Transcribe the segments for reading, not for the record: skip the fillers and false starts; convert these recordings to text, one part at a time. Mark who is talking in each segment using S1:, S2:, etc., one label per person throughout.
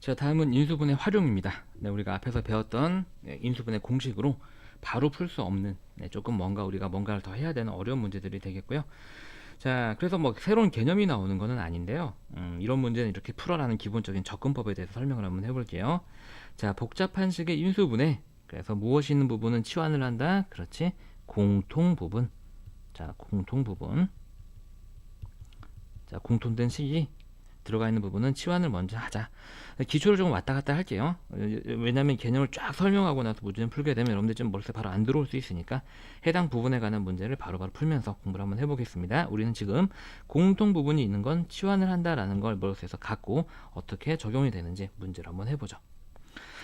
S1: 자, 다음은 인수분해 활용입니다. 네, 우리가 앞에서 배웠던 인수분해 공식으로 바로 풀 수 없는 조금 우리가 뭔가를 더 해야 되는 어려운 문제들이 되겠고요. 자, 그래서 뭐 새로운 개념이 나오는 것은 아닌데요. 이런 문제는 이렇게 풀어라는 기본적인 접근법에 대해서 설명을 한번 해볼게요. 자, 복잡한 식의 인수분해. 그래서 무엇이 있는 부분은 치환을 한다. 그렇지. 공통 부분. 자, 공통 부분. 자, 공통된 식이 들어가 있는 부분은 치환을 먼저 하자. 기초를 조금 왔다 갔다 할게요. 왜냐하면 개념을 쫙 설명하고 나서 문제를 풀게 되면 여러분들 좀 머릿속에 바로 안 들어올 수 있으니까 해당 부분에 관한 문제를 바로바로 풀면서 공부를 한번 해보겠습니다. 우리는 지금 공통 부분이 있는 건 치환을 한다라는 걸 머릿속에서 갖고 어떻게 적용이 되는지 문제를 한번 해보죠.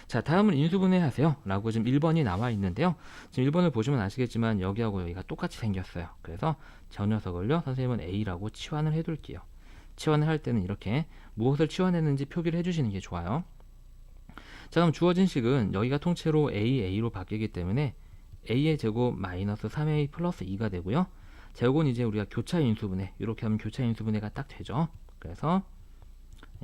S1: 자, 다음은 인수분해 하세요 라고 지금 1번이 나와 있는데요. 지금 1번을 보시면 아시겠지만 여기하고 여기가 똑같이 생겼어요. 그래서 저 녀석을요, 선생님은 A라고 치환을 해둘게요. 치환을 할 때는 이렇게 무엇을 치환했는지 표기를 해주시는 게 좋아요. 자, 그럼 주어진 식은 여기가 통째로 A로 바뀌기 때문에 A의 제곱 마이너스 3A 플러스 2가 되고요. 자, 요건 이제 우리가 교차 인수분해, 이렇게 하면 교차 인수분해가 딱 되죠. 그래서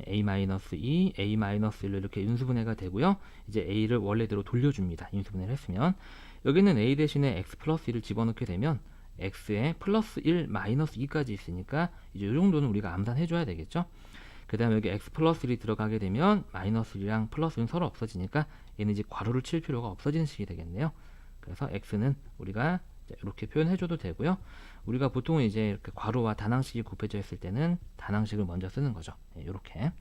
S1: A-2, A-1로 이렇게 인수분해가 되고요. 이제 A를 원래대로 돌려줍니다. 인수분해를 했으면. 여기는 A 대신에 X 플러스 1을 집어넣게 되면 X에 플러스 1, 마이너스 2까지 있으니까 이제 이 정도는 우리가 암산해줘야 되겠죠. 그 다음에 여기 X 플러스 1이 들어가게 되면 마이너스 1이랑 플러스 1은 서로 없어지니까 얘는 이제 괄호를 칠 필요가 없어지는 식이 되겠네요. 그래서 X는 우리가 이렇게 표현해줘도 되고요. 우리가 보통은 이제 이렇게 괄호와 단항식이 곱해져 있을 때는 단항식을 먼저 쓰는 거죠. 이렇게.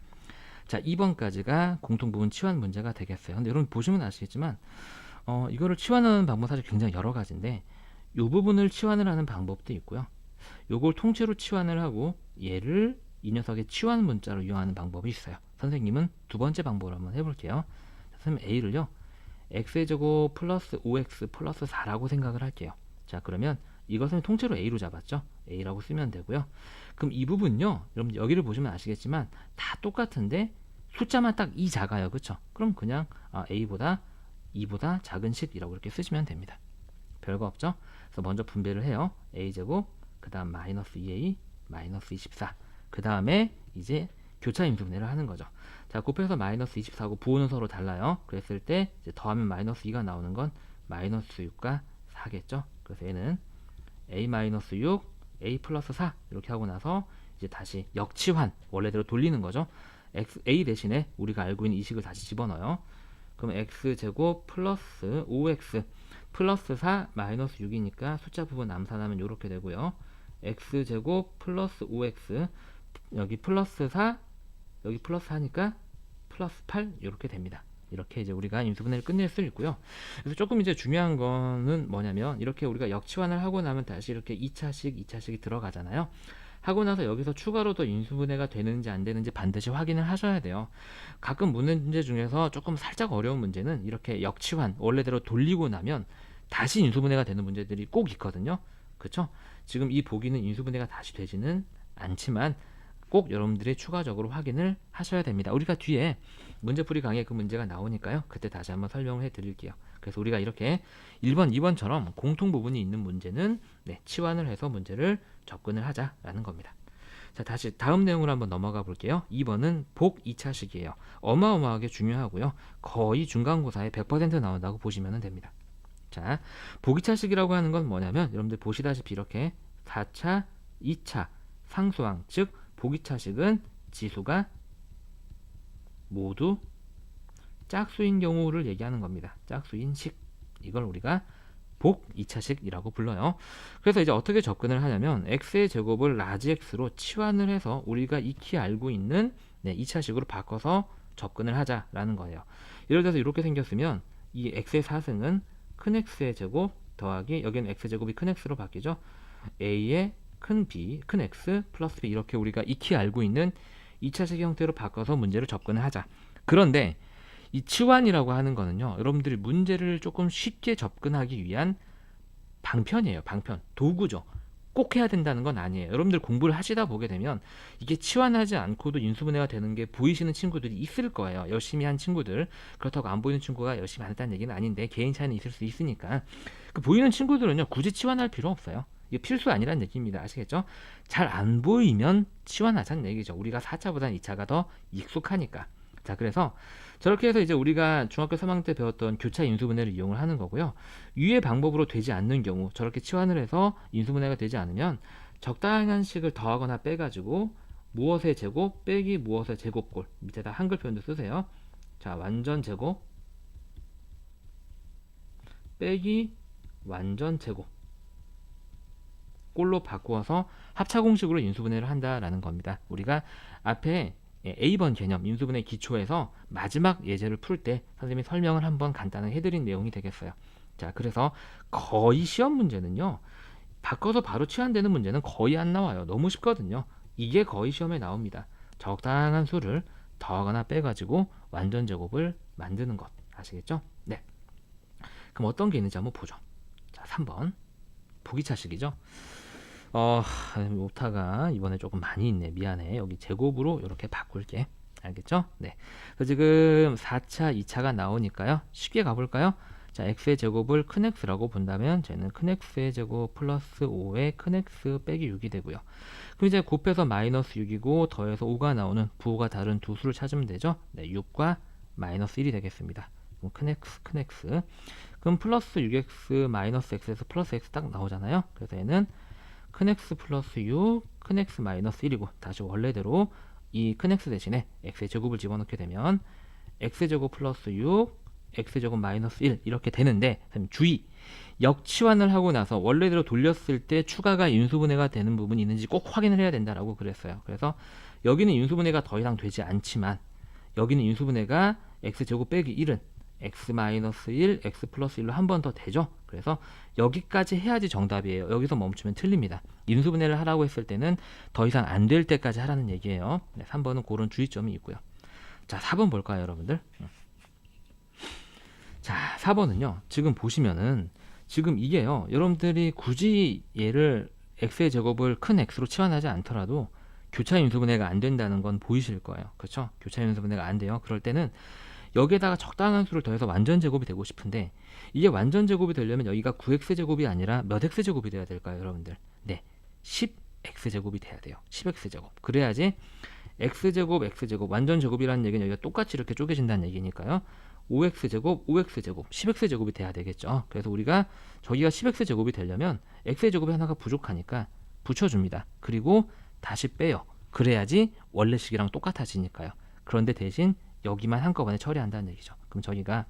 S1: 자, 2번까지가 공통부분 치환 문제가 되겠어요. 근데 여러분 보시면 아시겠지만 이거를 치환하는 방법 사실 굉장히 여러 가지인데 이 부분을 치환을 하는 방법도 있고요. 요걸 통째로 치환을 하고 얘를 이 녀석의 치환 문자로 이용하는 방법이 있어요. 선생님은 두 번째 방법을 한번 해볼게요. 선생님 A를요, x의 제곱 플러스 5x 플러스 4라고 생각을 할게요. 자, 그러면 이것은 통째로 A로 잡았죠. A라고 쓰면 되고요. 그럼 이 부분요, 여러분 여기를 보시면 아시겠지만 다 똑같은데 숫자만 딱 2 작아요. 그쵸? 그럼 그냥 A보다 2보다 작은 식이라고 이렇게 쓰시면 됩니다. 별거 없죠? 그래서 먼저 분배를 해요. A제곱, 그 다음 마이너스 2A, 마이너스 24. 그 다음에 이제 교차 인수분해를 하는 거죠. 자, 곱해서 마이너스 24고 부호는 서로 달라요. 그랬을 때 이제 더하면 마이너스 2가 나오는 건 마이너스 6과 4겠죠. 그래서 얘는 A 마이너스 6, A 플러스 4 이렇게 하고 나서 이제 다시 역치환 원래대로 돌리는 거죠. A 대신에 우리가 알고 있는 이 식을 다시 집어넣어요. 그럼 X제곱 플러스 5X 플러스 4 마이너스 6이니까 숫자 부분 암산하면 이렇게 되고요. X제곱 플러스 5X 여기 플러스 4 여기 플러스 4니까 플러스 8 이렇게 됩니다. 이렇게 이제 우리가 인수분해를 끝낼 수 있고요. 그래서 조금 이제 중요한 거는 뭐냐면 이렇게 우리가 역치환을 하고 나면 다시 이렇게 2차식이 들어가잖아요. 하고 나서 여기서 추가로 더 인수분해가 되는지 안 되는지 반드시 확인을 하셔야 돼요. 가끔 문제 중에서 조금 살짝 어려운 문제는 이렇게 역치환 원래대로 돌리고 나면 다시 인수분해가 되는 문제들이 꼭 있거든요. 그쵸? 지금 이 보기는 인수분해가 다시 되지는 않지만 꼭 여러분들이 추가적으로 확인을 하셔야 됩니다. 우리가 뒤에 문제풀이 강의에 그 문제가 나오니까요. 그때 다시 한번 설명을 해드릴게요. 그래서 우리가 이렇게 1번, 2번처럼 공통 부분이 있는 문제는 치환을 해서 문제를 접근을 하자라는 겁니다. 자, 다시 다음 내용으로 한번 넘어가 볼게요. 2번은 복 2차식이에요. 어마어마하게 중요하고요. 거의 중간고사에 100% 나온다고 보시면 됩니다. 자, 복 2차식이라고 하는 건 뭐냐면 여러분들 보시다시피 이렇게 4차, 2차 상수항, 즉 복 2차식은 지수가 모두 짝수인 경우를 얘기하는 겁니다. 짝수인 식. 이걸 우리가 복 2차식이라고 불러요. 그래서 이제 어떻게 접근을 하냐면 x의 제곱을 라지 x로 치환을 해서 우리가 익히 알고 있는 2차식으로 바꿔서 접근을 하자라는 거예요. 예를 들어서 이렇게 생겼으면 이 x의 4승은 큰 x의 제곱 더하기 여기는 x제곱이 큰 x로 바뀌죠. a의 큰 b, 큰 x 플러스 b 이렇게 우리가 익히 알고 있는 2차식 형태로 바꿔서 문제를 접근을 하자. 그런데 이 치환이라고 하는 거는요, 여러분들이 문제를 조금 쉽게 접근하기 위한 방편이에요. 방편, 도구죠. 꼭 해야 된다는 건 아니에요. 여러분들 공부를 하시다 보게 되면 이게 치환하지 않고도 인수분해가 되는 게 보이시는 친구들이 있을 거예요. 열심히 한 친구들. 그렇다고 안 보이는 친구가 열심히 안 했다는 얘기는 아닌데 개인 차이는 있을 수 있으니까 그 보이는 친구들은요 굳이 치환할 필요 없어요. 이게 필수 아니란 얘기입니다. 아시겠죠? 잘 안 보이면 치환하자는 얘기죠. 우리가 4차보다는 2차가 더 익숙하니까. 자, 그래서 저렇게 해서 이제 우리가 중학교 3학년 때 배웠던 교차 인수분해를 이용을 하는 거고요. 위의 방법으로 되지 않는 경우, 저렇게 치환을 해서 인수분해가 되지 않으면 적당한 식을 더하거나 빼가지고 무엇의 제곱 빼기 무엇의 제곱꼴, 밑에다 한글 표현도 쓰세요. 자, 완전 제곱 빼기 완전 제곱 꼴로 바꾸어서 합차 공식으로 인수분해를 한다라는 겁니다. 우리가 앞에 A번 개념 인수분해 기초에서 마지막 예제를 풀 때 선생님이 설명을 한번 간단하게 해드린 내용이 되겠어요. 자, 그래서 거의 시험 문제는요, 바꿔서 바로 치환되는 문제는 거의 안 나와요. 너무 쉽거든요. 이게 거의 시험에 나옵니다. 적당한 수를 더하거나 빼가지고 완전 제곱을 만드는 것. 아시겠죠? 네. 그럼 어떤 게 있는지 한번 보죠. 자, 3번 보기차식이죠. 오타가 이번에 조금 많이 있네. 미안해. 여기 제곱으로 이렇게 바꿀게. 알겠죠? 네. 그래서 지금 4차, 2차가 나오니까요. 쉽게 가볼까요? 자, x의 제곱을 큰 x라고 본다면 쟤는 큰 x의 제곱 플러스 5의 큰 x 빼기 6이 되고요. 그럼 이제 곱해서 마이너스 6이고 더해서 5가 나오는 부호가 다른 두 수를 찾으면 되죠. 네, 6과 마이너스 1이 되겠습니다. 그럼 큰 x, 큰 x. 그럼 플러스 6x 마이너스 x에서 플러스 x 딱 나오잖아요. 그래서 얘는 큰 x 플러스 6, 큰 x 마이너스 1이고 다시 원래대로 이 큰 x 대신에 x의 제곱을 집어넣게 되면 x제곱 플러스 6, x제곱 마이너스 1 이렇게 되는데, 주의! 역치환을 하고 나서 원래대로 돌렸을 때 추가가 인수분해가 되는 부분이 있는지 꼭 확인을 해야 된다라고 그랬어요. 그래서 여기는 인수분해가 더 이상 되지 않지만 여기는 인수분해가 x제곱 빼기 1은 x 마이너스 1, x 플러스 1로 한 번 더 되죠. 그래서 여기까지 해야지 정답이에요. 여기서 멈추면 틀립니다. 인수분해를 하라고 했을 때는 더 이상 안 될 때까지 하라는 얘기예요. 네, 3번은 그런 주의점이 있고요. 자, 4번 볼까요, 여러분들? 자, 4번은요. 지금 보시면은 지금 이게요. 여러분들이 굳이 얘를 x의 제곱을 큰 x로 치환하지 않더라도 교차 인수분해가 안 된다는 건 보이실 거예요. 그렇죠? 교차 인수분해가 안 돼요. 그럴 때는 여기에다가 적당한 수를 더해서 완전 제곱이 되고 싶은데, 이게 완전 제곱이 되려면 여기가 9x 제곱이 아니라 몇 x 제곱이 돼야 될까요, 여러분들? 네, 10x 제곱이 돼야 돼요. 10x 제곱. 그래야지 x제곱 x제곱 완전 제곱이라는 얘기는 여기가 똑같이 이렇게 쪼개진다는 얘기니까요. 5x 제곱 5x 제곱 10x 제곱이 돼야 되겠죠. 그래서 우리가 저기가 10x 제곱이 되려면 x의 제곱이 하나가 부족하니까 붙여줍니다. 그리고 다시 빼요. 그래야지 원래식이랑 똑같아지니까요. 그런데 대신 여기만 한꺼번에 처리한다는 얘기죠. 그럼 저기가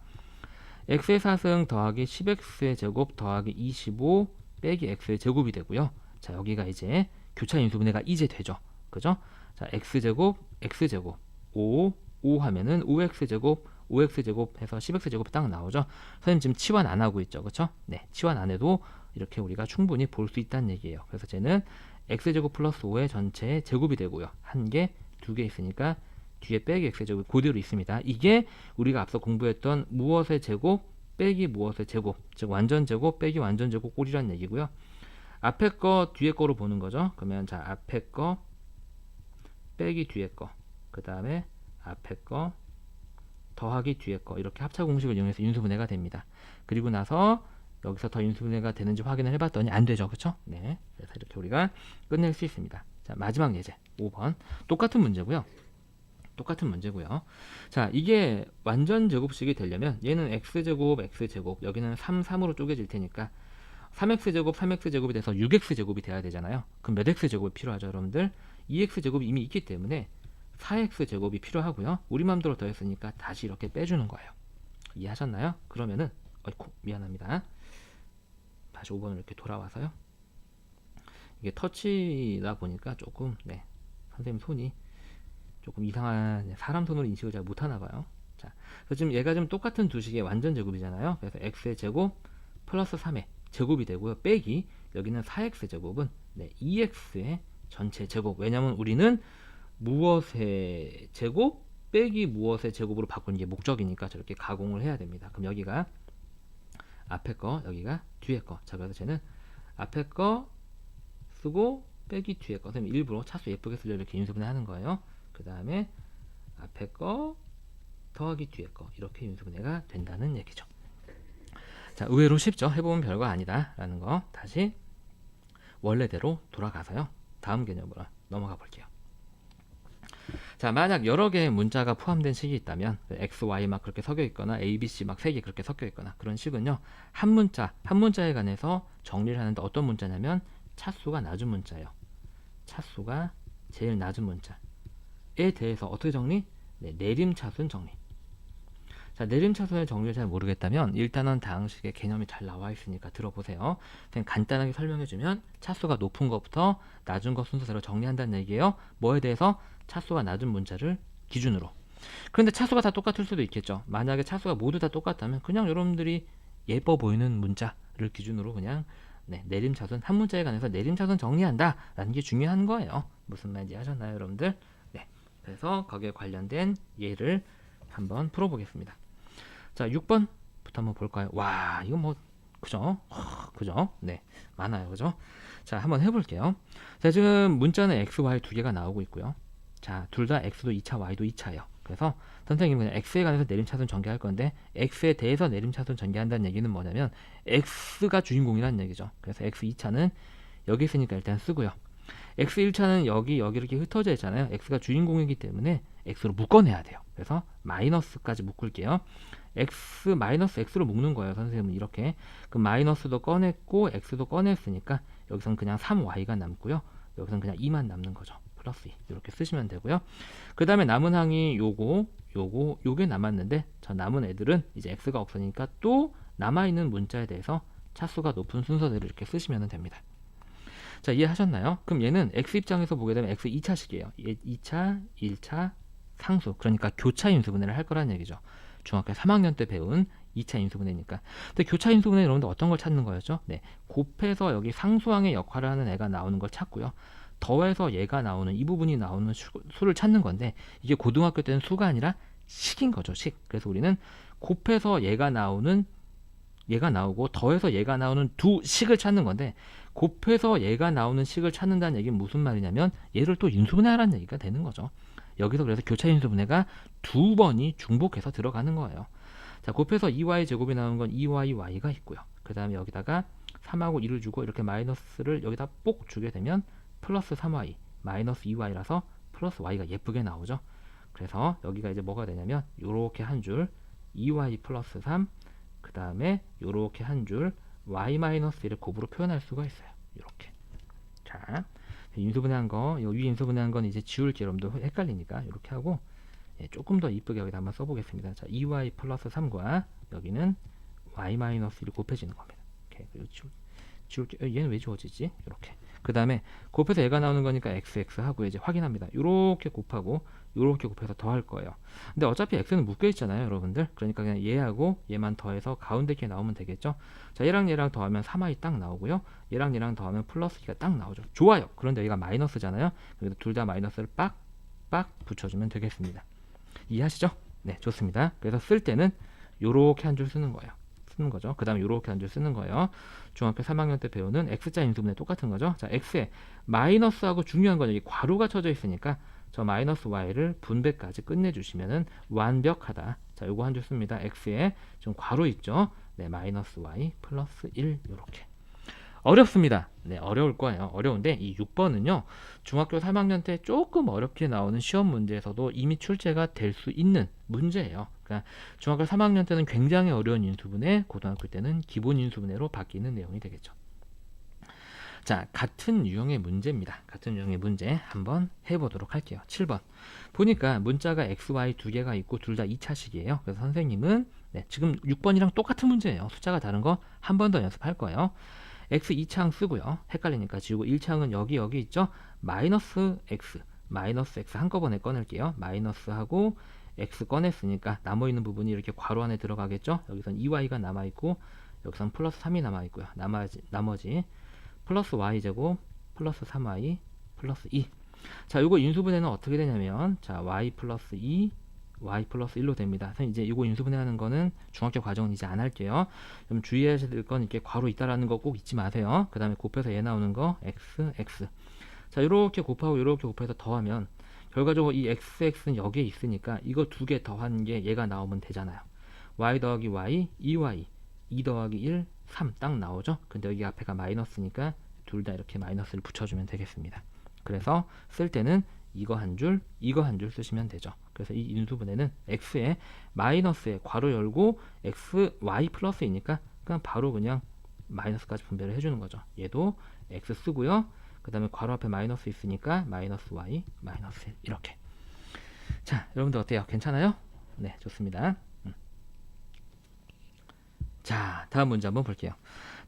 S1: x의 4승 더하기 10x의 제곱 더하기 25 빼기 x의 제곱이 되고요. 자, 여기가 이제 교차 인수분해가 이제 되죠. 그죠? 자, x제곱 x제곱 5 하면은 5x제곱 5x제곱 해서 10x제곱이 딱 나오죠. 선생님 지금 치환 안 하고 있죠. 그쵸? 네, 치환 안 해도 이렇게 우리가 충분히 볼 수 있다는 얘기예요. 그래서 쟤는 x제곱 플러스 5의 전체 제곱이 되고요. 한 개, 두 개 있으니까 뒤에 빼기 x제곱이 그대로 있습니다. 이게 우리가 앞서 공부했던 무엇의 제곱 빼기 무엇의 제곱, 즉 완전 제곱 빼기 완전 제곱 꼴이라는 얘기고요. 앞에 거 뒤에 거로 보는 거죠. 그러면 자, 앞에 거 빼기 뒤에 거, 그 다음에 앞에 거 더하기 뒤에 거, 이렇게 합차 공식을 이용해서 인수분해가 됩니다. 그리고 나서 여기서 더 인수분해가 되는지 확인을 해봤더니 안 되죠. 그쵸? 네. 그래서 이렇게 우리가 끝낼 수 있습니다. 자, 마지막 예제 5번 똑같은 문제고요. 자, 이게 완전 제곱식이 되려면 얘는 x제곱 x제곱, 여기는 3, 3으로 쪼개질 테니까 3x제곱 3x제곱이 돼서 6x제곱이 돼야 되잖아요. 그럼 몇 x제곱이 필요하죠, 여러분들? 2x제곱이 이미 있기 때문에 4x제곱이 필요하고요. 우리 맘대로 더했으니까 다시 이렇게 빼주는 거예요. 이해하셨나요? 그러면은 어이쿠, 미안합니다. 다시 5번으로 이렇게 돌아와서요. 이게 터치다 보니까 조금 선생님 손이 조금 이상한, 사람 손으로 인식을 잘 못하나 봐요. 자, 그래서 지금 얘가 좀 똑같은 두 식의 완전 제곱이잖아요. 그래서 x의 제곱 플러스 3의 제곱이 되고요. 빼기 여기는 4x 제곱은 2x의 전체 제곱. 왜냐면 우리는 무엇의 제곱 빼기 무엇의 제곱으로 바꾸는 게 목적이니까 저렇게 가공을 해야 됩니다. 그럼 여기가 앞에 거, 여기가 뒤에 거. 자, 그래서 쟤는 앞에 거 쓰고 빼기 뒤에 거. 선생님 일부러 차수 예쁘게 쓰려 이렇게 인수분해 하는 거예요. 그 다음에 앞에 거 더하기 뒤에 거, 이렇게 인수분해가 된다는 얘기죠. 자, 의외로 쉽죠? 해보면 별거 아니다 라는 거. 다시 원래대로 돌아가서요, 다음 개념으로 넘어가 볼게요. 자, 만약 여러 개의 문자가 포함된 식이 있다면 x, y 막 그렇게 섞여 있거나 a, b, c 막 세 개 그렇게 섞여 있거나 그런 식은요. 한 문자에 관해서 정리를 하는데 어떤 문자냐면 차수가 낮은 문자예요. 차수가 제일 낮은 문자에 대해서 어떻게 정리? 네, 내림차순 정리. 자, 내림차순의 정리를 잘 모르겠다면 일단은 다항식의 개념이 잘 나와 있으니까 들어보세요. 그냥 간단하게 설명해주면 차수가 높은 것부터 낮은 것 순서대로 정리한다는 얘기예요. 뭐에 대해서? 차수가 낮은 문자를 기준으로. 그런데 차수가 다 똑같을 수도 있겠죠. 만약에 차수가 모두 다 똑같다면 그냥 여러분들이 예뻐 보이는 문자를 기준으로 그냥 내림차순, 한 문자에 관해서 내림차순 정리한다 라는 게 중요한 거예요. 무슨 말인지 아셨나요, 여러분들? 네. 그래서 거기에 관련된 예를 한번 풀어보겠습니다. 자, 6번부터 한번 볼까요? 와, 이거 뭐 그죠? 그죠? 네, 많아요, 그죠? 자, 한번 해볼게요. 자, 지금 문자는 x, y 두 개가 나오고 있고요. 자, 둘 다 x도 2차, y도 2차예요. 그래서 선생님은 x에 관해서 내림차순 전개할 건데 x에 대해서 내림차순 전개한다는 얘기는 뭐냐면 x가 주인공이라는 얘기죠. 그래서 x 2차는 여기 있으니까 일단 쓰고요. x 1차는 여기 이렇게 흩어져 있잖아요. x가 주인공이기 때문에 x로 묶어내야 돼요. 그래서 마이너스까지 묶을게요. x 마이너스 x로 묶는 거예요. 선생님은 이렇게. 그럼 마이너스도 꺼냈고 x도 꺼냈으니까 여기서는 그냥 3y가 남고요. 여기서는 그냥 2만 남는 거죠. 플러스 2 이렇게 쓰시면 되고요. 그 다음에 남은 항이 요게 남았는데 저 남은 애들은 이제 x가 없으니까 또 남아있는 문자에 대해서 차수가 높은 순서대로 이렇게 쓰시면 됩니다. 자, 이해하셨나요? 그럼 얘는 x 입장에서 보게 되면 x 2차식이에요. 2차, 1차 상수. 그러니까 교차 인수분해를 할 거라는 얘기죠. 중학교 3학년 때 배운 2차 인수분해니까. 근데 교차 인수분해 여러분들 어떤 걸 찾는 거였죠? 네, 곱해서 여기 상수항의 역할을 하는 애가 나오는 걸 찾고요. 더해서 얘가 나오는 이 부분이 나오는 수를 찾는 건데 이게 고등학교 때는 수가 아니라 식인 거죠. 식. 그래서 우리는 곱해서 얘가 나오고 더해서 얘가 나오는 두 식을 찾는 건데 곱해서 얘가 나오는 식을 찾는다는 얘기는 무슨 말이냐면 얘를 또 인수분해하라는 얘기가 되는 거죠. 여기서 그래서 교차 인수분해가 두 번이 중복해서 들어가는 거예요. 자, 곱해서 2y 제곱이 나오는 건 2y가 있고요. 그 다음에 여기다가 3하고 2를 주고 이렇게 마이너스를 여기다 뽁 주게 되면 플러스 3y 마이너스 2y라서 플러스 y가 예쁘게 나오죠. 그래서 여기가 이제 뭐가 되냐면 요렇게 한 줄 2y 플러스 3 그 다음에 요렇게 한 줄 y-1을 곱으로 표현할 수가 있어요. 이렇게. 자, 인수분해한 거, 이 위 인수분해한 건 이제 지울게요. 여러분들 헷갈리니까 이렇게 하고 조금 더 이쁘게 여기다 한번 써보겠습니다. 자, 2y 플러스 3과 여기는 y-1을 곱해지는 겁니다. 이렇게 지울게. 얘는 왜 지워지지? 이렇게. 그 다음에 곱해서 얘가 나오는 거니까 xx 하고 이제 확인합니다. 요렇게 곱하고 요렇게 곱해서 더할 거예요. 근데 어차피 x는 묶여 있잖아요, 여러분들. 그러니까 그냥 얘하고 얘만 더해서 가운데 게 나오면 되겠죠. 자, 얘랑 더하면 3y 딱 나오고요. 얘랑 더하면 플러스 2가 딱 나오죠. 좋아요. 그런데 여기가 마이너스잖아요. 그래서 둘 다 마이너스를 빡 붙여주면 되겠습니다. 이해하시죠? 네, 좋습니다. 그래서 쓸 때는 요렇게 한 줄 쓰는 거예요. 그 다음에 요렇게 한 줄 쓰는 거예요. 중학교 3학년 때 배우는 x자 인수분해 똑같은 거죠. 자, x에 마이너스하고 중요한 건 여기 괄호가 쳐져 있으니까 저 마이너스 y를 분배까지 끝내주시면은 완벽하다. 자, 요거 한 줄 씁니다. x에 좀 괄호 있죠. 네, 마이너스 y 플러스 1 요렇게. 어렵습니다. 네, 어려울 거예요. 어려운데 이 6번은요. 중학교 3학년 때 조금 어렵게 나오는 시험 문제에서도 이미 출제가 될 수 있는 문제예요. 그러니까 중학교 3학년 때는 굉장히 어려운 인수분해, 고등학교 때는 기본 인수분해로 바뀌는 내용이 되겠죠. 자, 같은 유형의 문제입니다. 같은 유형의 문제 한번 해보도록 할게요. 7번. 보니까 문자가 x, y 두 개가 있고 둘 다 2차식이에요. 그래서 선생님은 지금 6번이랑 똑같은 문제예요. 숫자가 다른 거 한 번 더 연습할 거예요. x 2차항 쓰고요. 헷갈리니까 지우고 1차항은 여기 있죠. 마이너스 x 한꺼번에 꺼낼게요. 마이너스하고 x 꺼냈으니까 남아있는 부분이 이렇게 괄호 안에 들어가겠죠. 여기선 2y가 남아있고 여기선 플러스 3이 남아있고요. 나머지 플러스 y제곱 플러스 3y 플러스 2. 자, 요거 인수분해는 어떻게 되냐면 자, y 플러스 2 y 플러스 1로 됩니다. 이제 이거 인수분해하는 거는 중학교 과정은 이제 안 할게요. 그럼 주의하셔야 될 건 이렇게 괄호 있다라는 거 꼭 잊지 마세요. 그 다음에 곱해서 얘 나오는 거 x. 자, 이렇게 곱하고 이렇게 곱해서 더하면 결과적으로 이 x는 여기에 있으니까 이거 두 개 더한 게 얘가 나오면 되잖아요. y 더하기 y 2y 2 더하기 1 3 딱 나오죠. 근데 여기 앞에가 마이너스니까 둘 다 이렇게 마이너스를 붙여주면 되겠습니다. 그래서 쓸 때는 이거 한 줄, 이거 한 줄 쓰시면 되죠. 그래서 이 인수분해는 x에 마이너스에 괄호 열고 x, y 플러스이니까 그냥 바로 그냥 마이너스까지 분배를 해주는 거죠. 얘도 x 쓰고요. 그 다음에 괄호 앞에 마이너스 있으니까 마이너스 y, 마이너스 1 이렇게. 자, 여러분들 어때요? 괜찮아요? 네, 좋습니다. 자, 다음 문제 한번 볼게요.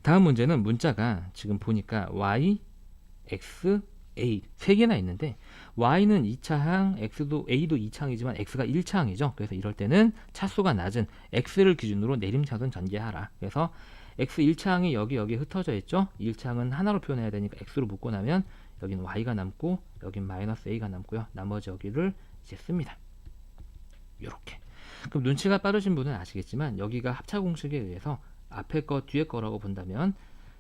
S1: 다음 문제는 문자가 지금 보니까 y, x, a 세 개나 있는데 y는 2차항, x도 a도 2차항이지만 x가 1차항이죠. 그래서 이럴 때는 차수가 낮은 x를 기준으로 내림차순 전개하라. 그래서 x 1차항이 여기 흩어져 있죠. 1차항은 하나로 표현해야 되니까 x로 묶고 나면 여기는 y가 남고 여긴 마이너스 a가 남고요. 나머지 여기를 이제 씁니다. 요렇게. 그럼 눈치가 빠르신 분은 아시겠지만 여기가 합차 공식에 의해서 앞에 거 뒤에 거라고 본다면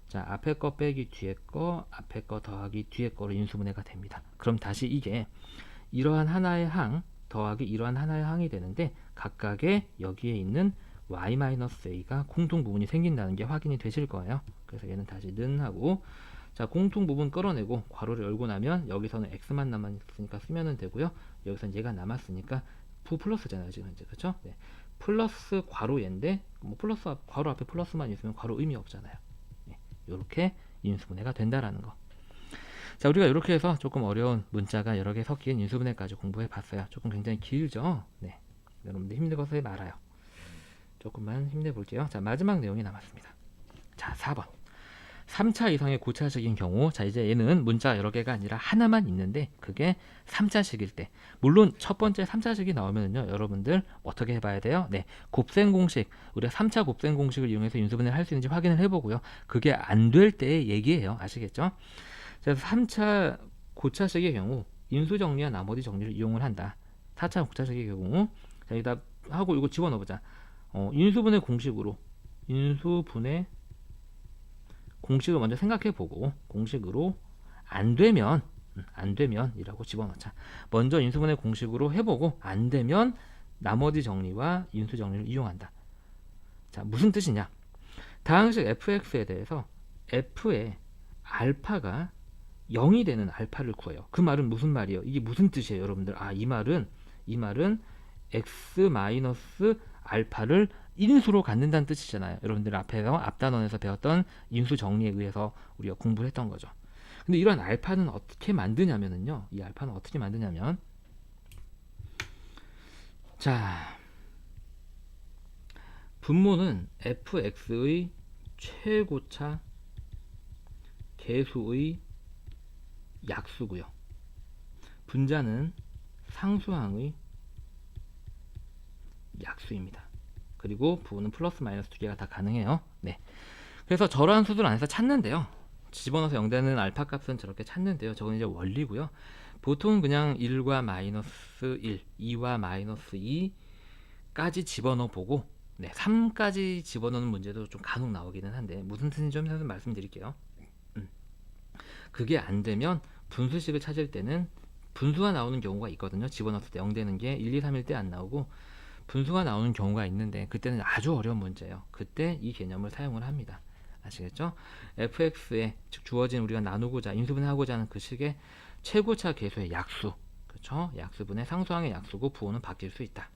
S1: 자, 앞에 거 빼기 뒤에 거, 앞에 거 더하기 뒤에 거로 인수분해가 됩니다. 그럼 다시 이게 이러한 하나의 항 더하기 이러한 하나의 항이 되는데 각각의 여기에 있는 y-a가 공통 부분이 생긴다는 게 확인이 되실 거예요. 그래서 얘는 다시 는 하고 자, 공통 부분 끌어내고 괄호를 열고 나면 여기서는 x만 남았으니까 쓰면 되고요. 여기서는 얘가 남았으니까 부 플러스잖아요 지금 현재. 그렇죠? 네. 플러스 괄호 얘인데 뭐 플러스 괄호 앞에 플러스만 있으면 괄호 의미 없잖아요. 네. 이렇게 인수분해가 된다라는 거. 자, 우리가 이렇게 해서 조금 어려운 문자가 여러 개 섞인 인수분해까지 공부해 봤어요. 조금 굉장히 길죠? 네. 여러분들 힘들어서 말아요. 조금만 힘내볼게요. 자, 마지막 내용이 남았습니다. 자, 4번. 3차 이상의 고차식인 경우, 자, 이제 얘는 문자 여러 개가 아니라 하나만 있는데 그게 3차식일 때, 물론 첫 번째 3차식이 나오면요 여러분들 어떻게 해봐야 돼요? 네, 곱셈 공식, 우리가 3차 곱셈 공식을 이용해서 인수분해를 할 수 있는지 확인을 해보고요. 그게 안 될 때의 얘기예요. 아시겠죠? 그래서 3차 고차식의 경우 인수정리와 나머지 정리를 이용을 한다. 4차 고차식의 경우, 자, 여기다 하고 이거 집어넣어보자. 인수분해 공식으로 인수분해 공식을 먼저 생각해보고 공식으로 안되면 이라고 집어넣자. 먼저 인수분해 공식으로 해보고 안되면 나머지 정리와 인수 정리를 이용한다. 자, 무슨 뜻이냐? 다항식 fx에 대해서 f의 알파가 0이 되는 알파를 구해요. 그 말은 무슨 말이에요? 이게 무슨 뜻이에요, 여러분들? 아, 이 말은 x 마이너스 알파를 인수로 갖는다는 뜻이잖아요. 여러분들 앞에서 앞단원에서 배웠던 인수 정리에 의해서 우리가 공부를 했던 거죠. 근데 이런 알파는 어떻게 만드냐면요. 이 알파는 어떻게 만드냐면 자, 분모는 fx의 최고차 계수의 약수고요. 분자는 상수항의 약수입니다. 그리고 부호는 플러스 마이너스 두 개가 다 가능해요. 네. 그래서 저러한 수술 안에서 찾는데요. 집어넣어서 0되는 알파 값은 저렇게 찾는데요. 저건 이제 원리고요. 보통 그냥 1과 마이너스 1, 2와 마이너스 2까지 집어넣어 보고 네, 3까지 집어넣는 문제도 좀 간혹 나오기는 한데 무슨 뜻인지 좀 말씀드릴게요. 그게 안 되면 분수식을 찾을 때는 분수가 나오는 경우가 있거든요. 집어넣었을 때 0 되는 게 1, 2, 3일 때 안 나오고 분수가 나오는 경우가 있는데 그때는 아주 어려운 문제예요. 그때 이 개념을 사용을 합니다. 아시겠죠? fx에 즉 주어진 우리가 나누고자 인수분해하고자 하는 그 식의 최고차 계수의 약수, 그렇죠? 약수분의 상수항의 약수고 부호는 바뀔 수 있다.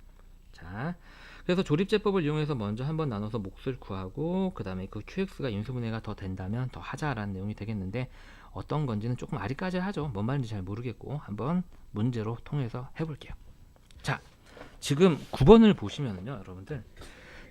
S1: 자, 그래서 조립제법을 이용해서 먼저 한번 나눠서 몫을 구하고 그 다음에 그 qx가 인수분해가 더 된다면 더 하자라는 내용이 되겠는데 어떤 건지는 조금 아리까지하죠. 뭔 말인지 잘 모르겠고 한번 문제로 통해서 해볼게요. 자, 지금 9번을 보시면은요, 여러분들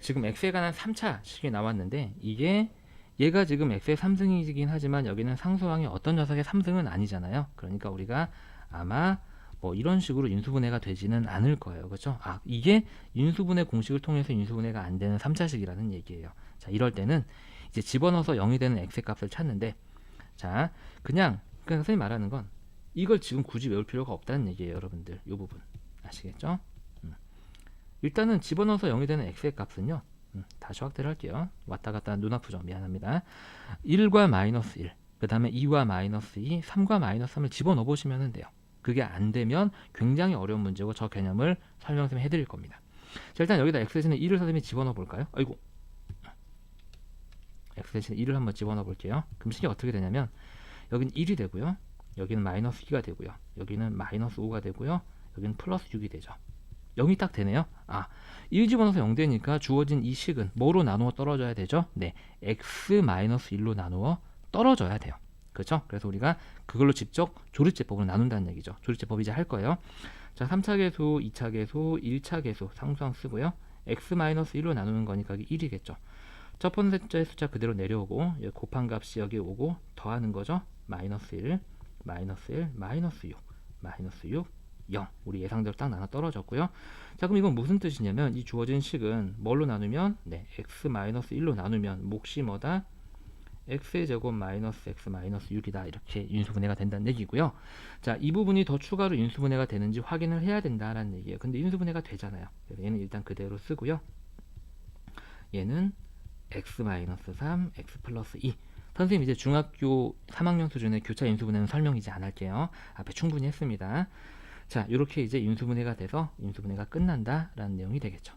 S1: 지금 x에 관한 3차식이 나왔는데 이게 얘가 지금 x의 3승이긴 하지만 여기는 상수항의 어떤 녀석의 3승은 아니잖아요. 그러니까 우리가 아마 뭐 이런 식으로 인수분해가 되지는 않을 거예요. 그렇죠? 아, 이게 인수분해 공식을 통해서 인수분해가 안 되는 3차식이라는 얘기예요. 자, 이럴 때는 이제 집어넣어서 0이 되는 x의 값을 찾는데 자, 그냥 선생님이 말하는 건 이걸 지금 굳이 외울 필요가 없다는 얘기예요. 여러분들 이 부분 아시겠죠? 일단은 집어넣어서 0이 되는 x의 값은요, 다시 확대를 할게요. 왔다 갔다 눈 아프죠? 미안합니다. 1과 마이너스 1, 그 다음에 2와 마이너스 2, 3과 마이너스 3을 집어넣어 보시면 돼요. 그게 안 되면 굉장히 어려운 문제고 저 개념을 설명을 해드릴 겁니다. 자, 일단 여기다 x 대신에 1을 선생님이 집어넣어 볼까요? 아이고, x 대신에 1을 한번 집어넣어 볼게요. 그럼 식이 어떻게 되냐면 여긴 1이 되고요. 여기는 마이너스 2가 되고요. 여기는 마이너스 5가 되고요. 여기는 플러스 6이 되죠. 0이 딱 되네요. 1 집어넣어서 0 되니까 주어진 이 식은 뭐로 나누어 떨어져야 되죠? 네, x-1로 나누어 떨어져야 돼요. 그렇죠? 그래서 우리가 그걸로 직접 조립제법으로 나눈다는 얘기죠. 조립제법 이제 할 거예요. 자, 3차 계수, 2차 계수, 1차 계수 상수항 쓰고요. x-1로 나누는 거니까 이게 1이겠죠. 첫 번째 숫자 그대로 내려오고 여기 곱한 값이 여기 오고 더하는 거죠. 마이너스 1, 마이너스 1, 마이너스 6, 마이너스 6, 0. 우리 예상대로 딱 나눠 떨어졌고요. 자, 그럼 이건 무슨 뜻이냐면 이 주어진 식은 뭘로 나누면 x-1로 나누면 몫이 뭐다? x의 제곱 마이너스 x 마이너스 6이다. 이렇게 인수분해가 된다는 얘기고요. 자, 이 부분이 더 추가로 인수분해가 되는지 확인을 해야 된다라는 얘기예요. 근데 인수분해가 되잖아요. 그래서 얘는 일단 그대로 쓰고요. 얘는 x 마이너스 3, x 플러스 2. 선생님 이제 중학교 3학년 수준의 교차 인수분해는 설명 이제 안 할게요. 앞에 충분히 했습니다. 자, 이렇게 이제 인수분해가 돼서 인수분해가 끝난다라는 내용이 되겠죠.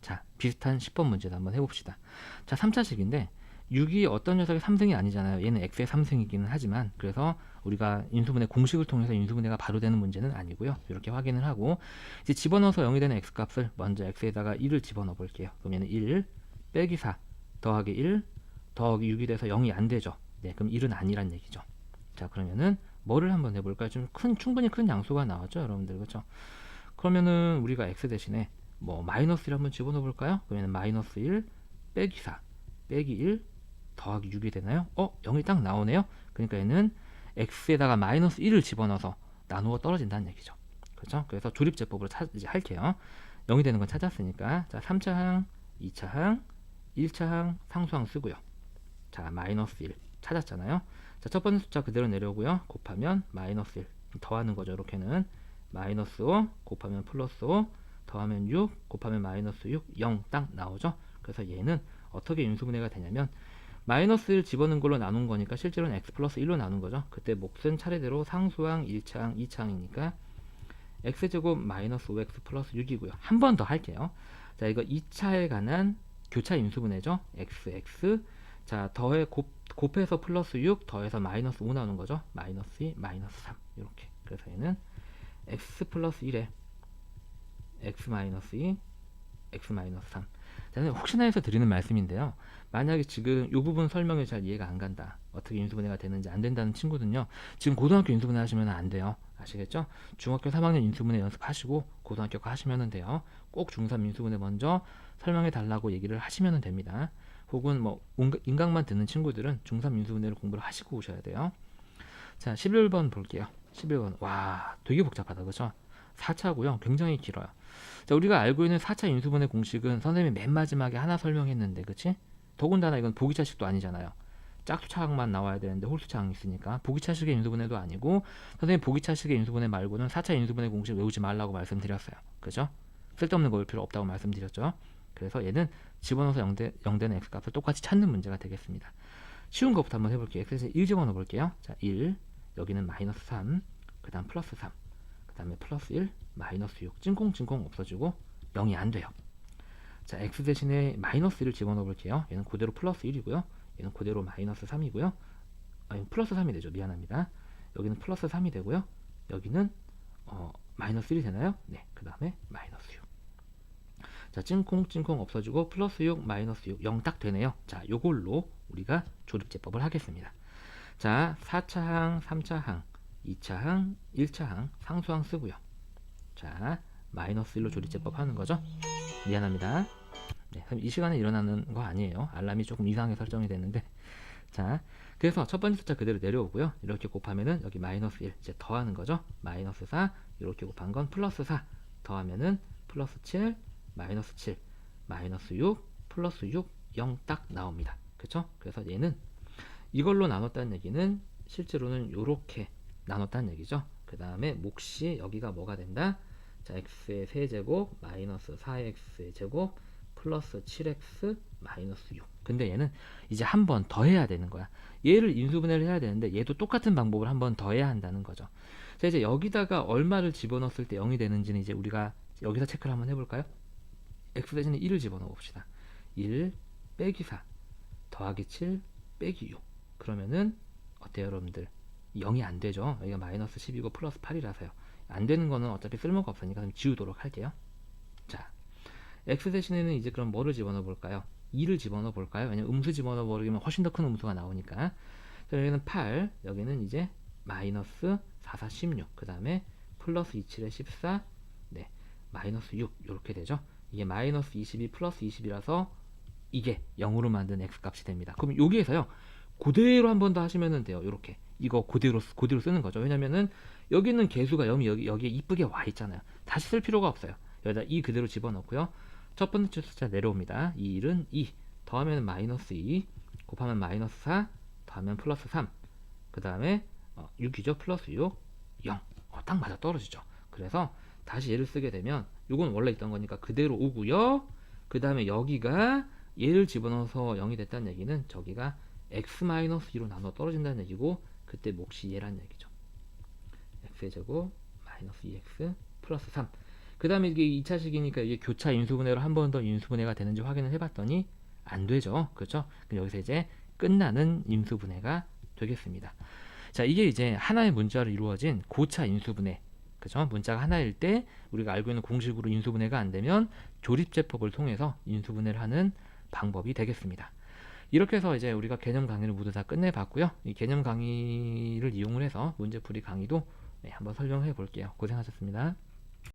S1: 자, 비슷한 10번 문제도 한번 해봅시다. 자, 3차식인데 6이 어떤 녀석의 3승이 아니잖아요. 얘는 x의 3승이기는 하지만 그래서 우리가 인수분해 공식을 통해서 인수분해가 바로 되는 문제는 아니고요. 이렇게 확인을 하고 이제 집어넣어서 0이 되는 x값을 먼저 x에다가 1을 집어넣어 볼게요. 그러면 1 빼기 4 더하기 1 더하기 6이 돼서 0이 안 되죠. 네, 그럼 1은 아니란 얘기죠. 자, 그러면은 뭐를 한번 해볼까요? 좀 충분히 큰 양수가 나왔죠, 여러분들. 그렇죠? 그러면은 우리가 x 대신에 뭐 마이너스 1 한번 집어넣어 볼까요? 그러면 마이너스 1 빼기 4 빼기 1 더하기 6이 되나요? 0이 딱 나오네요. 그러니까 얘는 x에다가 마이너스 1을 집어넣어서 나누어 떨어진다는 얘기죠. 그렇죠? 그래서 조립제법으로 이제 할게요. 0이 되는 건 찾았으니까 자, 3차 항, 2차 항, 1차 항 상수항 쓰고요. 자, 마이너스 1 찾았잖아요. 자, 첫 번째 숫자 그대로 내려오고요. 곱하면 마이너스 1 더하는 거죠. 이렇게는 마이너스 5 곱하면 플러스 5 더하면 6 곱하면 마이너스 6 0 딱 나오죠. 그래서 얘는 어떻게 인수분해가 되냐면 마이너스 1 집어넣은 걸로 나눈 거니까 실제로는 x 플러스 1로 나눈 거죠. 그때 몫은 차례대로 상수항, 1차항, 2차항이니까 x제곱 마이너스 5x 플러스 6이고요. 한 번 더 할게요. 자, 이거 2차에 관한 교차 인수분해죠. x 자, 곱해서 플러스 6 더해서 마이너스 5 나오는 거죠. 마이너스 2 마이너스 3 이렇게. 그래서 얘는 x 플러스 1에 x 마이너스 2 x 마이너스 3. 자, 혹시나 해서 드리는 말씀인데요. 만약에 지금 이 부분 설명이 잘 이해가 안 간다. 어떻게 인수분해가 되는지 안 된다는 친구들은요. 지금 고등학교 인수분해 하시면 안 돼요. 아시겠죠? 중학교 3학년 인수분해 연습하시고 고등학교 거 하시면 돼요. 꼭 중3 인수분해 먼저 설명해 달라고 얘기를 하시면 됩니다. 혹은 뭐 인강만 듣는 친구들은 중3 인수분해를 공부를 하시고 오셔야 돼요. 자, 11번 볼게요. 11번. 와, 되게 복잡하다. 그죠? 4차고요. 굉장히 길어요. 자, 우리가 알고 있는 4차 인수분해 공식은 선생님이 맨 마지막에 하나 설명했는데, 그치? 더군다나 이건 보기차식도 아니잖아요. 짝수차항만 나와야 되는데 홀수차항이 있으니까 보기차식의 인수분해도 아니고 선생님 보기차식의 인수분해 말고는 4차 인수분해 공식 외우지 말라고 말씀드렸어요. 그죠? 쓸데없는 거 외울 필요 없다고 말씀드렸죠. 그래서 얘는 집어넣어서 0되는 x값을 똑같이 찾는 문제가 되겠습니다. 쉬운 것부터 한번 해볼게요. x에서 1 집어넣어 볼게요. 자, 1 여기는 마이너스 3 그 다음 플러스 3 그 다음에 플러스 1 마이너스 6 찡콩찡콩 없어지고 0이 안 돼요. 자, x 대신에 마이너스 1을 집어넣어 볼게요. 얘는 그대로 플러스 1이고요. 얘는 그대로 마이너스 3이고요. 아니, 플러스 3이 되죠. 미안합니다. 여기는 플러스 3이 되고요. 여기는 마이너스 1이 되나요? 네, 그 다음에 마이너스 6. 자, 찡콩찡콩 없어지고 플러스 6 마이너스 6 0 딱 되네요. 자, 요걸로 우리가 조립제법을 하겠습니다. 자, 4차항, 3차항, 2차항, 1차항 상수항 쓰고요. 자, 마이너스 1로 조립제법 하는 거죠. 미안합니다. 네, 이 시간에 일어나는 거 아니에요. 알람이 조금 이상하게 설정이 됐는데. 자, 그래서 첫 번째 숫자 그대로 내려오고요. 이렇게 곱하면은 여기 마이너스 1 이제 더하는 거죠. 마이너스 4 이렇게 곱한 건 플러스 4 더하면은 플러스 7 마이너스 7 마이너스 6 플러스 6 0 딱 나옵니다. 그쵸? 그래서 얘는 이걸로 나눴다는 얘기는 실제로는 이렇게 나눴다는 얘기죠. 그 다음에 몫이 여기가 뭐가 된다? 자, x의 세제곱 마이너스 4x의 제곱 플러스 7x 마이너스 6. 근데 얘는 이제 한 번 더 해야 되는 거야. 얘를 인수분해를 해야 되는데 얘도 똑같은 방법을 한 번 더 해야 한다는 거죠. 자, 이제 여기다가 얼마를 집어넣었을 때 0이 되는지는 이제 우리가 여기서 체크를 한번 해볼까요? x 대신에 1을 집어넣어 봅시다. 1 빼기 4 더하기 7 빼기 6. 그러면은 어때요 여러분들? 0이 안 되죠. 여기가 마이너스 10이고 플러스 8이라서요. 안 되는 거는 어차피 쓸모가 없으니까 좀 지우도록 할게요. 자, x 대신에는 이제 그럼 뭐를 집어넣어 볼까요? 2를 집어넣어 볼까요? 왜냐면 음수 집어넣어 버리면 훨씬 더 큰 음수가 나오니까. 자, 여기는 8, 여기는 이제 마이너스 4, 4, 16, 그 다음에 플러스 2, 7에 14, 네, 마이너스 6 이렇게 되죠. 이게 마이너스 22 플러스 20이라서 이게 0으로 만든 x 값이 됩니다. 그럼 여기에서요 그대로 한 번 더 하시면 돼요. 이렇게 이거 그대로 쓰는 거죠. 왜냐면은 여기 있는 개수가 여기에 이쁘게 와 있잖아요. 다시 쓸 필요가 없어요. 여기다 2 그대로 집어넣고요. 첫 번째 숫자 내려옵니다. 이 1은 2 더하면 마이너스 2 곱하면 마이너스 4 더하면 플러스 3 그 다음에 6이죠. 플러스 6 0 딱 맞아 떨어지죠. 그래서 다시 얘를 쓰게 되면 이건 원래 있던 거니까 그대로 오고요. 그 다음에 여기가 얘를 집어넣어서 0이 됐다는 얘기는 저기가 x-2로 나눠 떨어진다는 얘기고 그때 몫이 얘라는 얘기죠. x의 제곱 마이너스 2x 플러스 3. 그 다음에 이게 2차식이니까 이게 교차 인수분해로 한 번 더 인수분해가 되는지 확인을 해봤더니 안 되죠. 그렇죠? 그럼 여기서 이제 끝나는 인수분해가 되겠습니다. 자, 이게 이제 하나의 문자로 이루어진 고차 인수분해. 그죠? 문자가 하나일 때 우리가 알고 있는 공식으로 인수분해가 안 되면 조립제법을 통해서 인수분해를 하는 방법이 되겠습니다. 이렇게 해서 이제 우리가 개념 강의를 모두 다 끝내봤고요. 이 개념 강의를 이용을 해서 문제풀이 강의도 한번 설명해 볼게요. 고생하셨습니다.